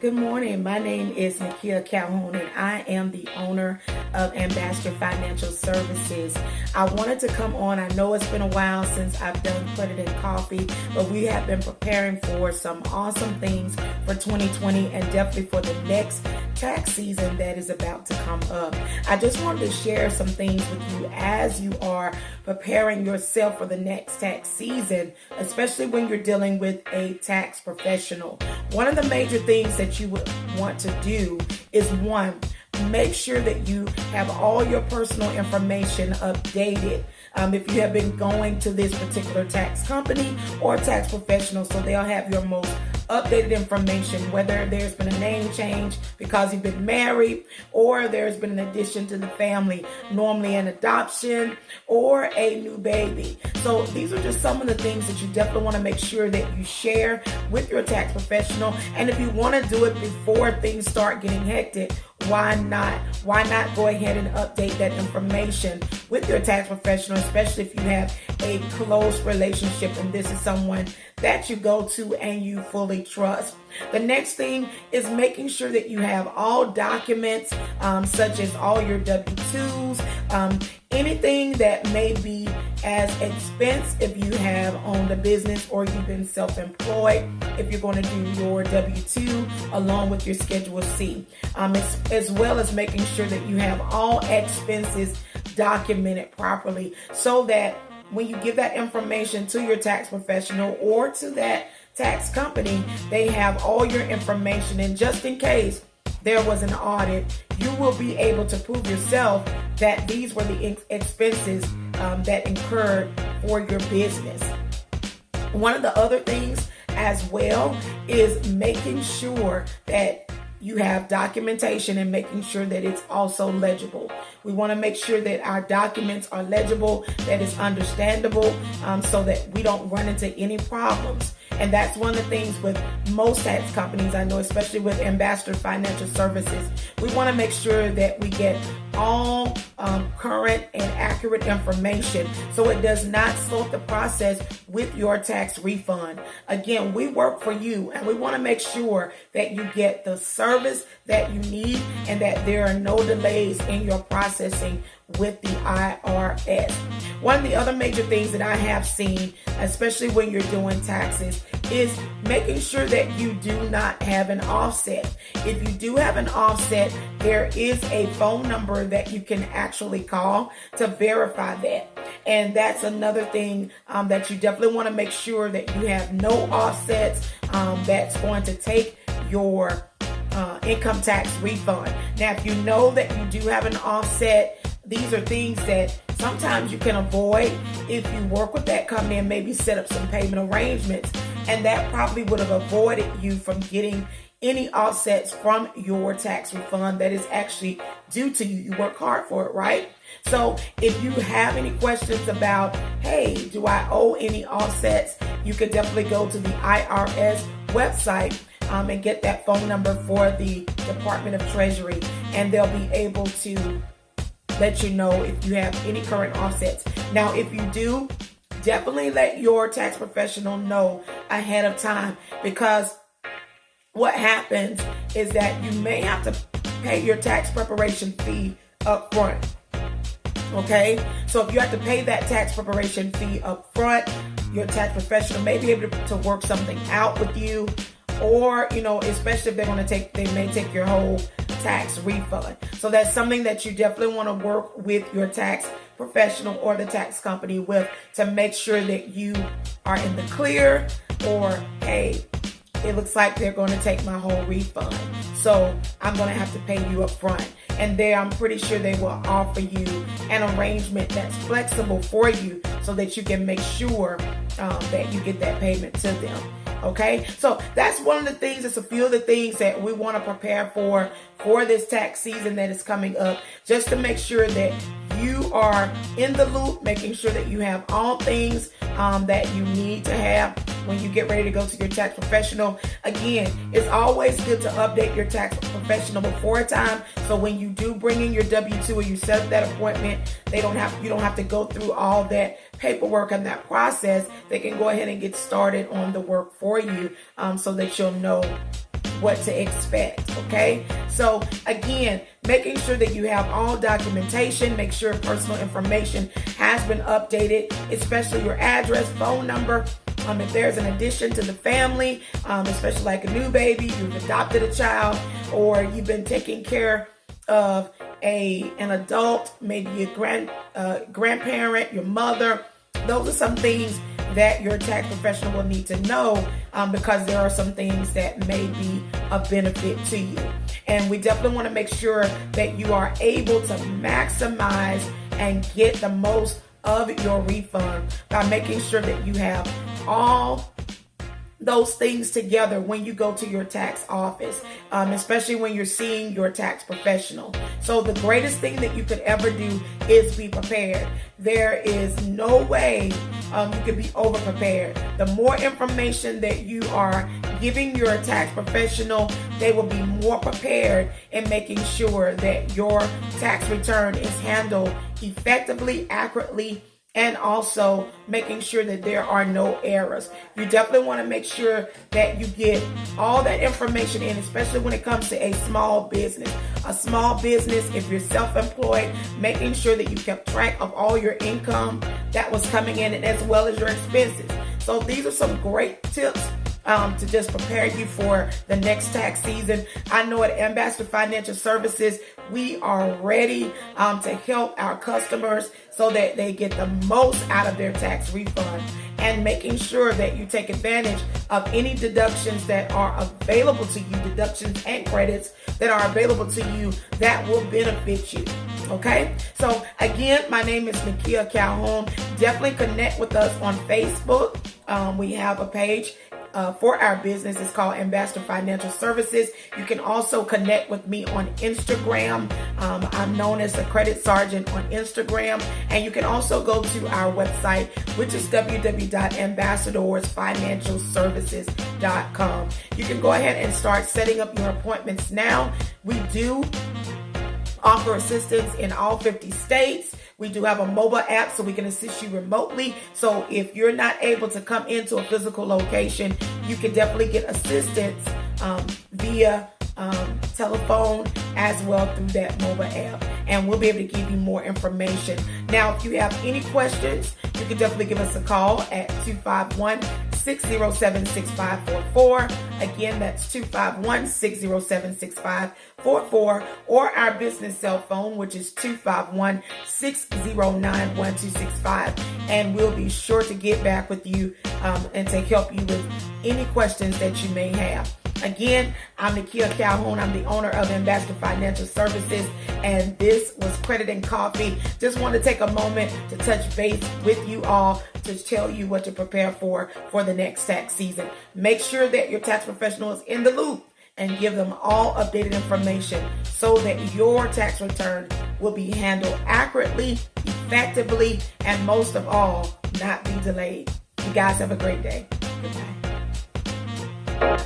Good morning. My name is Nakia Calhoun, and I am the owner of Ambassador Financial Services. I wanted to come on. I know it's been a while since I've done Put It in Coffee, but we have been preparing for some awesome things for 2020 and definitely for the next tax season that is about to come up. I just wanted to share some things with you as you are preparing yourself for the next tax season, especially when you're dealing with a tax professional. One of the major things that you would want to do is, one, make sure that you have all your personal information updated. If you have been going to this particular tax company or tax professional, so they'll have your most updated information, whether there's been a name change because you've been married, or there's been an addition to the family, normally an adoption or a new baby. So these are just some of the things that you definitely want to make sure that you share with your tax professional. And if you want to do it before things start getting hectic, why not? Why not go ahead and update that information with your tax professional, especially if you have a close relationship and this is someone that you go to and you fully trust. The next thing is making sure that you have all documents, such as all your W-2s, anything that may be as expense if you have owned a business or you've been self-employed, if you're going to do your W-2 along with your Schedule C, as well as making sure that you have all expenses documented properly so that when you give that information to your tax professional or to that tax company, they have all your information. And just in case there was an audit, you will be able to prove yourself that these were the expenses that incurred for your business. One of the other things as well is making sure that you have documentation and making sure that it's also legible. We want to make sure that our documents are legible, that it's understandable, so that we don't run into any problems. And that's one of the things with most tax companies, I know, especially with Ambassador Financial Services. We want to make sure that we get all current and accurate information so it does not slow up the process with your tax refund. Again, we work for you and we want to make sure that you get the service that you need and that there are no delays in your processing with the IRS. One of the other major things that I have seen, especially when you're doing taxes, is making sure that you do not have an offset. If you do have an offset, there is a phone number that you can actually call to verify that. And that's another thing that you definitely want to make sure that you have no offsets that's going to take your income tax refund. Now, if you know that you do have an offset, these are things that sometimes you can avoid if you work with that company and maybe set up some payment arrangements. And that probably would have avoided you from getting any offsets from your tax refund that is actually due to you. You work hard for it, right? So if you have any questions about, hey, do I owe any offsets? You could definitely go to the IRS website and get that phone number for the Department of Treasury, and they'll be able to let you know if you have any current offsets. Now, if you do, definitely let your tax professional know ahead of time, because what happens is that you may have to pay your tax preparation fee up front. Okay? So if you have to pay that tax preparation fee up front, your tax professional may be able to work something out with you, or, especially if they may take your whole tax refund. So that's something that you definitely want to work with your tax professional or the tax company with, to make sure that you are in the clear, or, hey, it looks like they're going to take my whole refund, so I'm going to have to pay you up front. And I'm pretty sure they will offer you an arrangement that's flexible for you so that you can make sure that you get that payment to them. Okay, so that's one of the things. It's a few of the things that we want to prepare for this tax season that is coming up, just to make sure that you are in the loop, making sure that you have all things that you need to have when you get ready to go to your tax professional. Again, it's always good to update your tax professional before time, so when you do bring in your W-2 or you set up that appointment, you don't have to go through all that paperwork and that process. They can go ahead and get started on the work for you, so that you'll know what to expect, okay? So again, making sure that you have all documentation, make sure personal information has been updated, especially your address, phone number. If there's an addition to the family, especially like a new baby, you've adopted a child, or you've been taking care of an adult, maybe a grandparent, your mother. Those are some things that your tax professional will need to know, because there are some things that may be of benefit to you. And we definitely want to make sure that you are able to maximize and get the most of your refund by making sure that you have all those things together when you go to your tax office, especially when you're seeing your tax professional. So the greatest thing that you could ever do is be prepared. There is no way you could be over prepared. The more information that you are giving your tax professional, they will be more prepared in making sure that your tax return is handled effectively, accurately, and also making sure that there are no errors. You definitely want to make sure that you get all that information in, especially when it comes to a small business. A small business, if you're self-employed, making sure that you kept track of all your income that was coming in, and as well as your expenses. So these are some great tips to just prepare you for the next tax season. I know at Ambassador Financial Services, we are ready to help our customers so that they get the most out of their tax refund, and making sure that you take advantage of any deductions that are available to you, deductions and credits that are available to you that will benefit you. Okay, so again, my name is Nakia Calhoun. Definitely connect with us on Facebook. We have a page for our business. It's called Ambassador Financial Services. You can also connect with me on Instagram. I'm known as the Credit Sergeant on Instagram. And you can also go to our website, which is www.ambassadorsfinancialservices.com. You can go ahead and start setting up your appointments now. We do offer assistance in all 50 states. We do have a mobile app so we can assist you remotely. So if you're not able to come into a physical location, you can definitely get assistance via telephone as well through that mobile app. And we'll be able to give you more information. Now, if you have any questions, you can definitely give us a call at 251-607-6544. Again, that's 251-607-6544, or our business cell phone, which is 251-609-1265. And we'll be sure to get back with you and to help you with any questions that you may have. Again, I'm Nakia Calhoun. I'm the owner of Ambassador Financial Services, and this was Credit and Coffee. Just want to take a moment to touch base with you all to tell you what to prepare for the next tax season. Make sure that your tax professional is in the loop and give them all updated information so that your tax return will be handled accurately, effectively, and most of all, not be delayed. You guys have a great day. Goodbye.